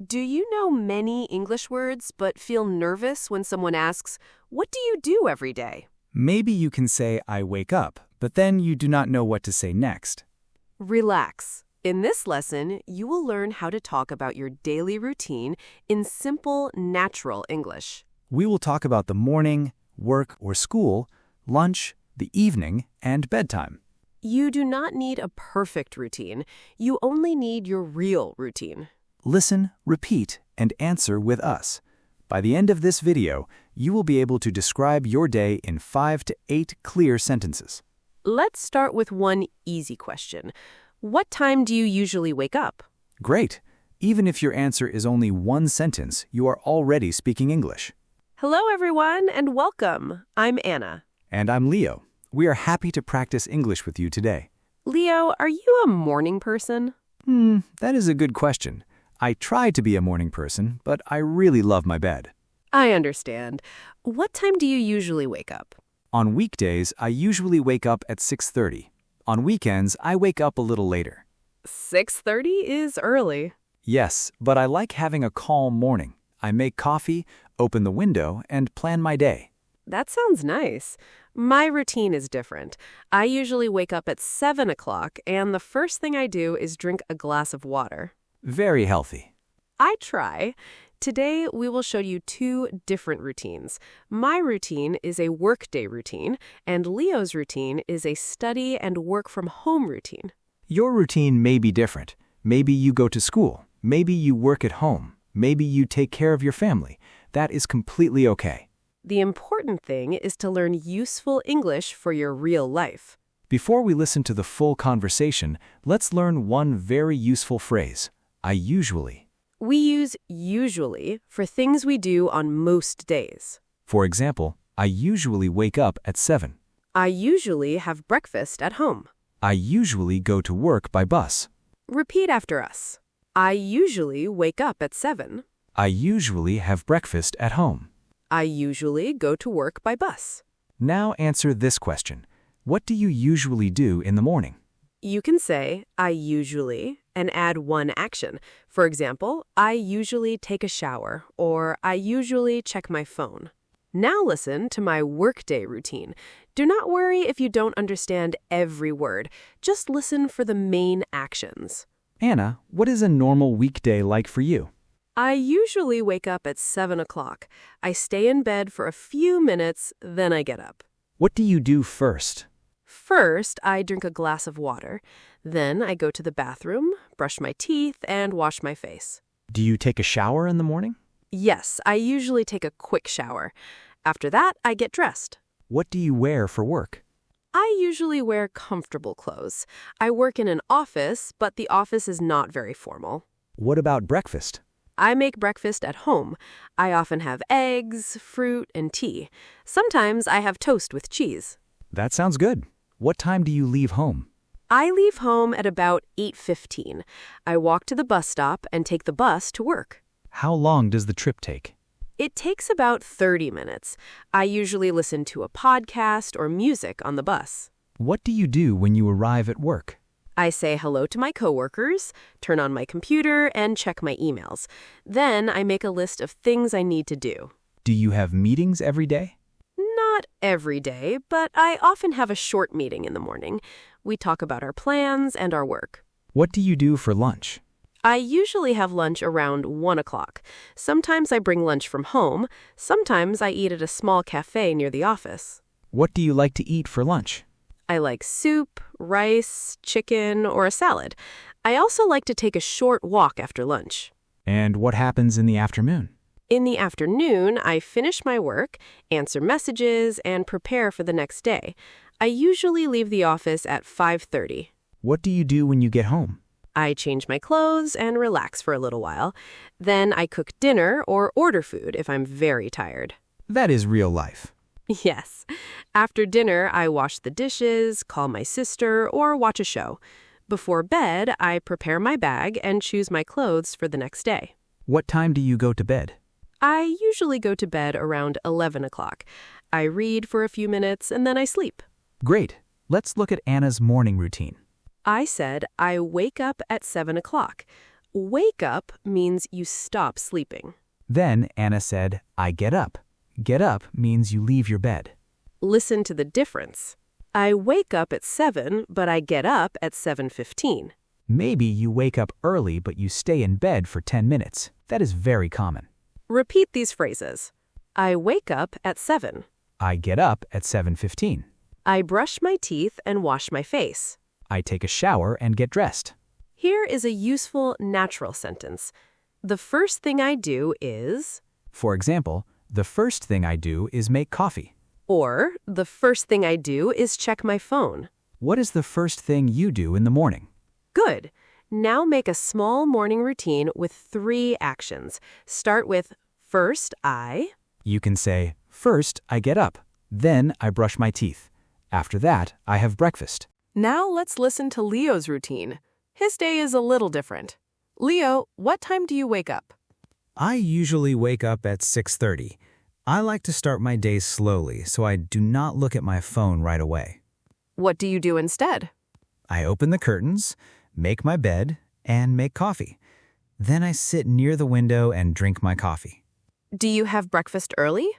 Do you know many English words but feel nervous when someone asks, "What do you do every day?" Maybe you can say, I wake up, but then you do not know what to say next. Relax. In this lesson, you will learn how to talk about your daily routine in simple, natural English. We will talk about the morning, work or school, lunch, the evening, and bedtime. You do not need a perfect routine. You only need your real routine. Listen, repeat, and answer with us. By the end of this video, you will be able to describe your day in 5 to 8 clear sentences. Let's start with one easy question. What time do you usually wake up? Great! Even if your answer is only one sentence, you are already speaking English. Hello, everyone, and welcome. I'm Anna. And I'm Leo. We are happy to practice English with you today. Leo, are you a morning person? That is a good question. I try to be a morning person, but I really love my bed. I understand. What time do you usually wake up? On weekdays, I usually wake up at 6:30. On weekends, I wake up a little later. 6:30 is early. Yes, but I like having a calm morning. I make coffee, open the window, and plan my day. That sounds nice. My routine is different. I usually wake up at 7 o'clock, and the first thing I do is drink a glass of water. Very healthy. I try. Today, we will show you two different routines. My routine is a workday routine, and Leo's routine is a study and work from home routine. Your routine may be different. Maybe you go to school. Maybe you work at home. Maybe you take care of your family. That is completely okay. The important thing is to learn useful English for your real life. Before we listen to the full conversation, let's learn one very useful phrase. I usually. We use usually for things we do on most days. For example, I usually wake up at 7. I usually have breakfast at home. I usually go to work by bus. Repeat after us. I usually wake up at 7. I usually have breakfast at home. I usually go to work by bus. Now answer this question. What do you usually do in the morning? You can say, I usually, and add one action. For example, I usually take a shower, or I usually check my phone. Now listen to my workday routine. Do not worry if you don't understand every word. Just listen for the main actions. Anna, what is a normal weekday like for you? I usually wake up at 7 o'clock. I stay in bed for a few minutes, then I get up. What do you do first? First, I drink a glass of water. Then I go to the bathroom, brush my teeth, and wash my face. Do you take a shower in the morning? Yes, I usually take a quick shower. After that, I get dressed. What do you wear for work? I usually wear comfortable clothes. I work in an office, but the office is not very formal. What about breakfast? I make breakfast at home. I often have eggs, fruit, and tea. Sometimes I have toast with cheese. That sounds good. What time do you leave home? I leave home at about 8:15. I walk to the bus stop and take the bus to work. How long does the trip take? It takes about 30 minutes. I usually listen to a podcast or music on the bus. What do you do when you arrive at work? I say hello to my coworkers, turn on my computer, and check my emails. Then I make a list of things I need to do. Do you have meetings every day? Not every day, but I often have a short meeting in the morning. We talk about our plans and our work. What do you do for lunch? I usually have lunch around 1 o'clock. Sometimes I bring lunch from home. Sometimes I eat at a small cafe near the office. What do you like to eat for lunch? I like soup, rice, chicken, or a salad. I also like to take a short walk after lunch. And what happens in the afternoon? In the afternoon, I finish my work, answer messages, and prepare for the next day. I usually leave the office at 5:30. What do you do when you get home? I change my clothes and relax for a little while. Then I cook dinner or order food if I'm very tired. That is real life. Yes. After dinner, I wash the dishes, call my sister, or watch a show. Before bed, I prepare my bag and choose my clothes for the next day. What time do you go to bed? I usually go to bed around 11 o'clock. I read for a few minutes and then I sleep. Great. Let's look at Anna's morning routine. I said I wake up at 7 o'clock. Wake up means you stop sleeping. Then Anna said, I get up. Get up means you leave your bed. Listen to the difference. I wake up at 7, but I get up at 7:15. Maybe you wake up early but you stay in bed for 10 minutes. That is very common. Repeat these phrases. I wake up at 7. I get up at 7:15. I brush my teeth and wash my face. I take a shower and get dressed. Here is a useful natural sentence. The first thing I do is... For example, the first thing I do is make coffee. Or, the first thing I do is check my phone. What is the first thing you do in the morning? Good. Now make a small morning routine with 3 actions. Start with first I... You can say, first I get up, then I brush my teeth. After that, I have breakfast. Now let's listen to Leo's routine. His day is a little different. Leo, what time do you wake up? I usually wake up at 6:30. I like to start my day slowly, so I do not look at my phone right away. What do you do instead? I open the curtains, make my bed, and make coffee. Then I sit near the window and drink my coffee. Do you have breakfast early?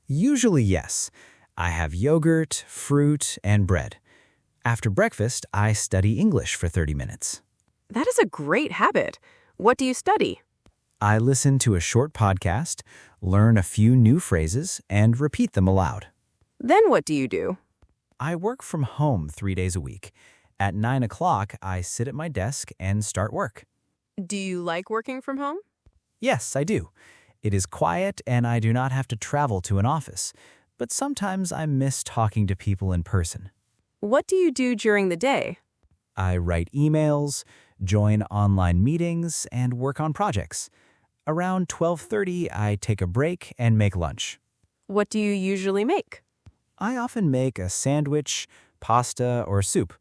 Usually, yes. I have yogurt, fruit, and bread. After breakfast, I study English for 30 minutes. That is a great habit. What do you study? I listen to a short podcast, learn a few new phrases, and repeat them aloud. Then what do you do? I work from home 3 days a week. At 9 o'clock, I sit at my desk and start work. Do you like working from home? Yes, I do. It is quiet and I do not have to travel to an office, but sometimes I miss talking to people in person. What do you do during the day? I write emails, join online meetings, and work on projects. Around 12:30, I take a break and make lunch. What do you usually make? I often make a sandwich, pasta, or soup.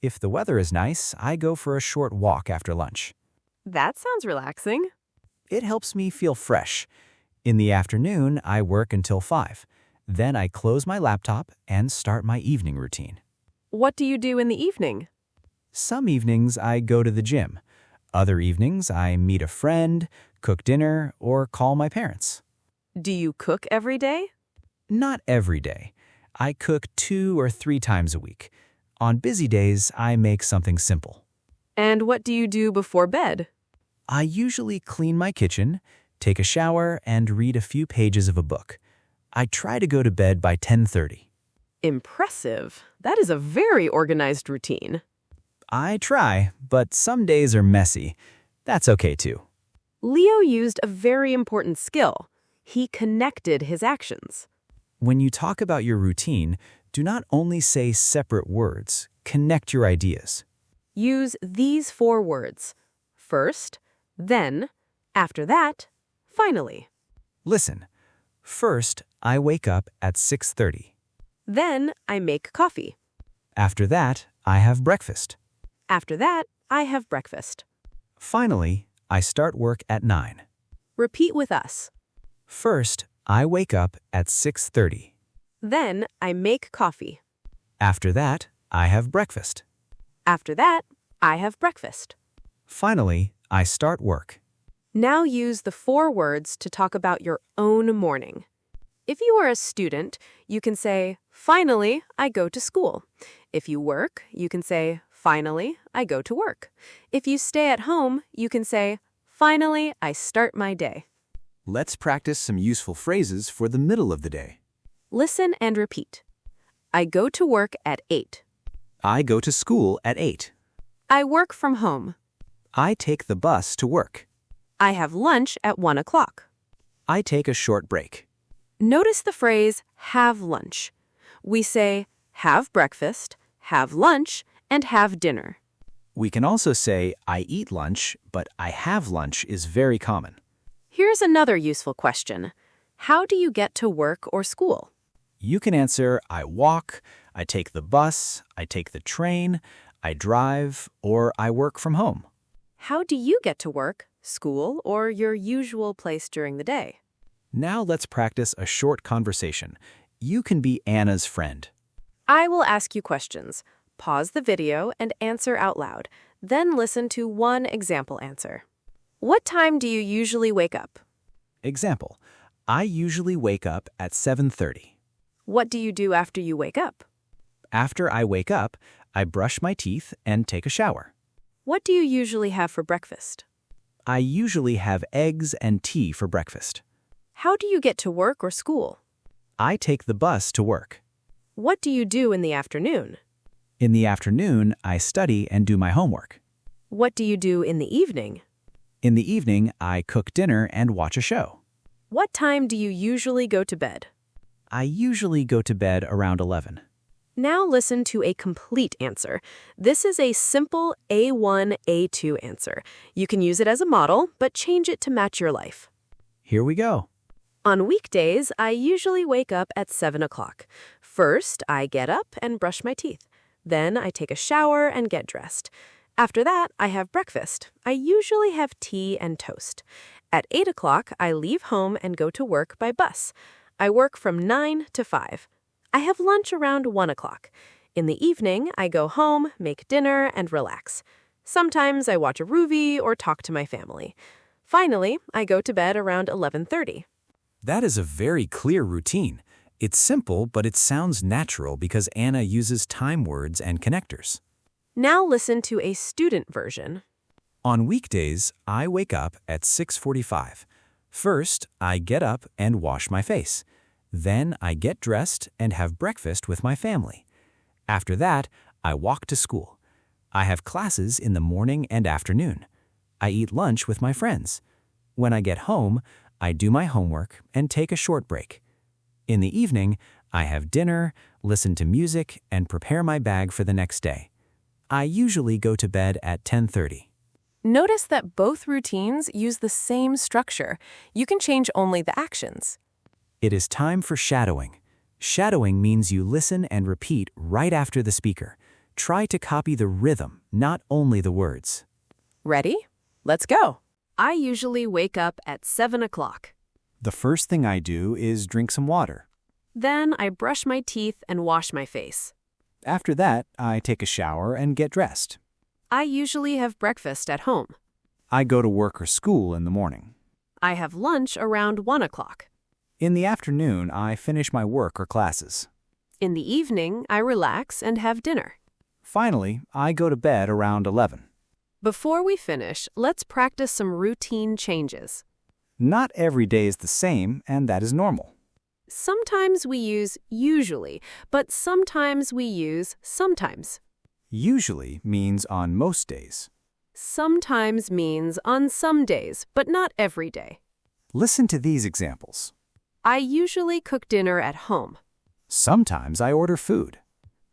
If the weather is nice, I go for a short walk after lunch. That sounds relaxing. It helps me feel fresh. In the afternoon, I work until 5. Then I close my laptop and start my evening routine. What do you do in the evening? Some evenings I go to the gym. Other evenings I meet a friend, cook dinner, or call my parents. Do you cook every day? Not every day. I cook 2 or 3 times a week. On busy days, I make something simple. And what do you do before bed? I usually clean my kitchen, take a shower, and read a few pages of a book. I try to go to bed by 10:30. Impressive. That is a very organized routine. I try, but some days are messy. That's okay too. Leo used a very important skill. He connected his actions. When you talk about your routine, do not only say separate words, connect your ideas. Use these 4 words. First, then, after that, finally. Listen. First, I wake up at 6:30. Then I make coffee. After that, I have breakfast. After that, I have breakfast. Finally, I start work at 9. Repeat with us. First, I wake up at 6:30. Then I make coffee. After that, I have breakfast. After that, I have breakfast. Finally, I start work. Now use the 4 words to talk about your own morning. If you are a student, you can say, finally, I go to school. If you work, you can say, finally, I go to work. If you stay at home, you can say, finally, I start my day. Let's practice some useful phrases for the middle of the day. Listen and repeat. I go to work at 8. I go to school at 8. I work from home. I take the bus to work. I have lunch at 1 o'clock. I take a short break. Notice the phrase, have lunch. We say, have breakfast, have lunch, and have dinner. We can also say, I eat lunch, but I have lunch is very common. Here's another useful question. How do you get to work or school? You can answer, I walk, I take the bus, I take the train, I drive, or I work from home. How do you get to work, school, or your usual place during the day? Now let's practice a short conversation. You can be Anna's friend. I will ask you questions. Pause the video and answer out loud. Then listen to one example answer. What time do you usually wake up? Example, I usually wake up at 7:30. What do you do after you wake up? After I wake up, I brush my teeth and take a shower. What do you usually have for breakfast? I usually have eggs and tea for breakfast. How do you get to work or school? I take the bus to work. What do you do in the afternoon? In the afternoon, I study and do my homework. What do you do in the evening? In the evening, I cook dinner and watch a show. What time do you usually go to bed? I usually go to bed around 11. Now listen to a complete answer. This is a simple A1, A2 answer. You can use it as a model, but change it to match your life. Here we go. On weekdays, I usually wake up at 7 o'clock. First, I get up and brush my teeth. Then I take a shower and get dressed. After that, I have breakfast. I usually have tea and toast. At 8 o'clock, I leave home and go to work by bus. I work from 9 to 5. I have lunch around 1 o'clock. In the evening, I go home, make dinner, and relax. Sometimes I watch a movie or talk to my family. Finally, I go to bed around 11:30. That is a very clear routine. It's simple, but it sounds natural because Anna uses time words and connectors. Now listen to a student version. On weekdays, I wake up at 6:45. First, I get up and wash my face. Then I get dressed and have breakfast with my family. After that, I walk to school. I have classes in the morning and afternoon. I eat lunch with my friends. When I get home, I do my homework and take a short break. In the evening, I have dinner, listen to music, and prepare my bag for the next day. I usually go to bed at 10:30. Notice that both routines use the same structure. You can change only the actions. It is time for shadowing. Shadowing means you listen and repeat right after the speaker. Try to copy the rhythm, not only the words. Ready? Let's go. I usually wake up at 7 o'clock. The first thing I do is drink some water. Then I brush my teeth and wash my face. After that, I take a shower and get dressed. I usually have breakfast at home. I go to work or school in the morning. I have lunch around 1 o'clock. In the afternoon, I finish my work or classes. In the evening, I relax and have dinner. Finally, I go to bed around 11. Before we finish, let's practice some routine changes. Not every day is the same, and that is normal. Sometimes we use usually, but sometimes we use sometimes. Usually means on most days. Sometimes means on some days, but not every day. Listen to these examples. I usually cook dinner at home. Sometimes I order food.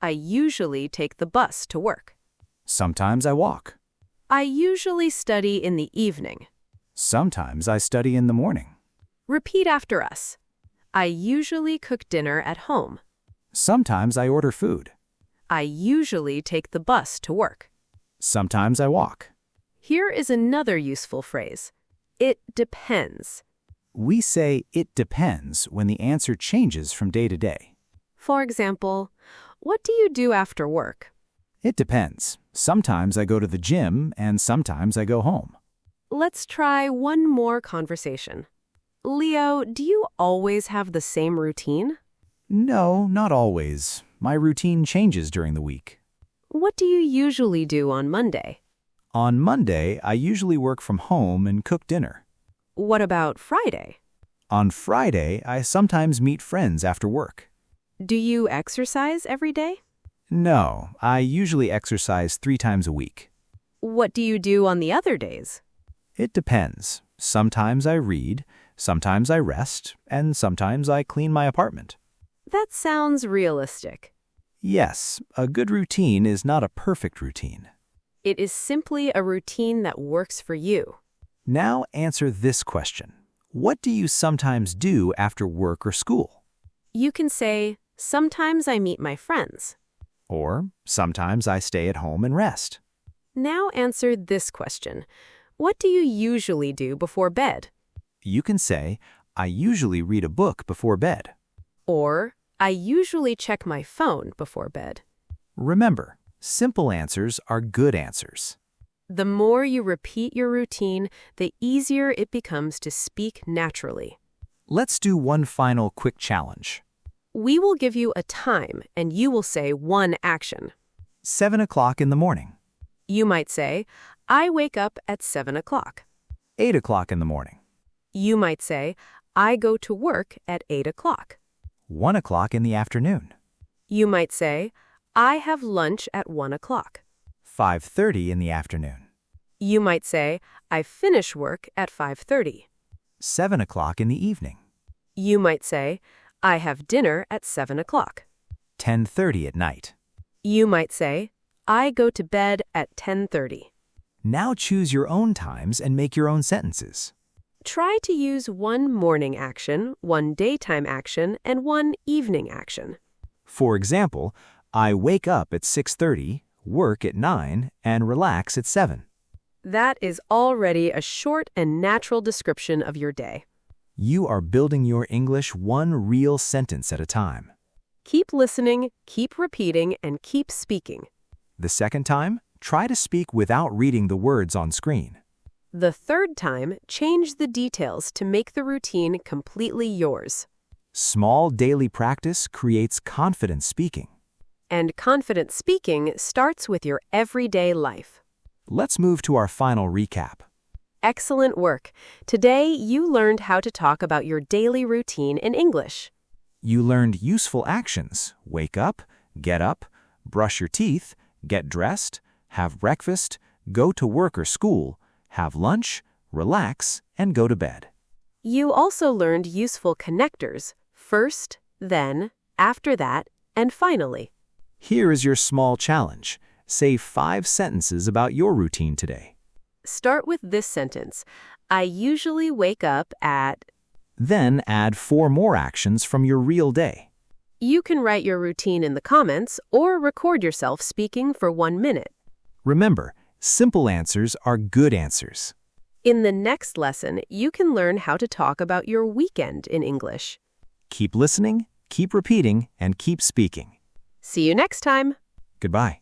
I usually take the bus to work. Sometimes I walk. I usually study in the evening. Sometimes I study in the morning. Repeat after us. I usually cook dinner at home. Sometimes I order food. I usually take the bus to work. Sometimes I walk. Here is another useful phrase. It depends. We say it depends when the answer changes from day to day. For example, what do you do after work? It depends. Sometimes I go to the gym and sometimes I go home. Let's try one more conversation. Leo, do you always have the same routine? No, not always. My routine changes during the week. What do you usually do on Monday? On Monday, I usually work from home and cook dinner. What about Friday? On Friday, I sometimes meet friends after work. Do you exercise every day? No, I usually exercise 3 times a week. What do you do on the other days? It depends. Sometimes I read, sometimes I rest, and sometimes I clean my apartment. That sounds realistic. Yes, a good routine is not a perfect routine. It is simply a routine that works for you. Now answer this question. What do you sometimes do after work or school? You can say, sometimes I meet my friends. Or, sometimes I stay at home and rest. Now answer this question. What do you usually do before bed? You can say, I usually read a book before bed. Or, I usually check my phone before bed. Remember, simple answers are good answers. The more you repeat your routine, the easier it becomes to speak naturally. Let's do one final quick challenge. We will give you a time, and you will say one action. 7 o'clock in the morning. You might say, I wake up at 7 o'clock. 8 o'clock in the morning. You might say, I go to work at 8 o'clock. 1 o'clock in the afternoon. You might say, I have lunch at 1 o'clock. 5:30 in the afternoon. You might say, I finish work at 5:30. 7 o'clock in the evening. You might say, I have dinner at 7 o'clock. 10:30 at night. You might say, I go to bed at 10:30. Now choose your own times and make your own sentences. Try to use one morning action, one daytime action, and one evening action. For example, I wake up at 6:30, work at 9, and relax at 7. That is already a short and natural description of your day. You are building your English one real sentence at a time. Keep listening, keep repeating, and keep speaking. The second time, try to speak without reading the words on screen. The third time, change the details to make the routine completely yours. Small daily practice creates confident speaking. And confident speaking starts with your everyday life. Let's move to our final recap. Excellent work. Today, you learned how to talk about your daily routine in English. You learned useful actions: wake up, get up, brush your teeth, get dressed, have breakfast, go to work or school, have lunch, relax, and go to bed. You also learned useful connectors: first, then, after that, and finally. Here is your small challenge. Say 5 sentences about your routine today. Start with this sentence. I usually wake up at... Then add 4 more actions from your real day. You can write your routine in the comments or record yourself speaking for 1 minute. Remember, simple answers are good answers. In the next lesson, you can learn how to talk about your weekend in English. Keep listening, keep repeating, and keep speaking. See you next time. Goodbye.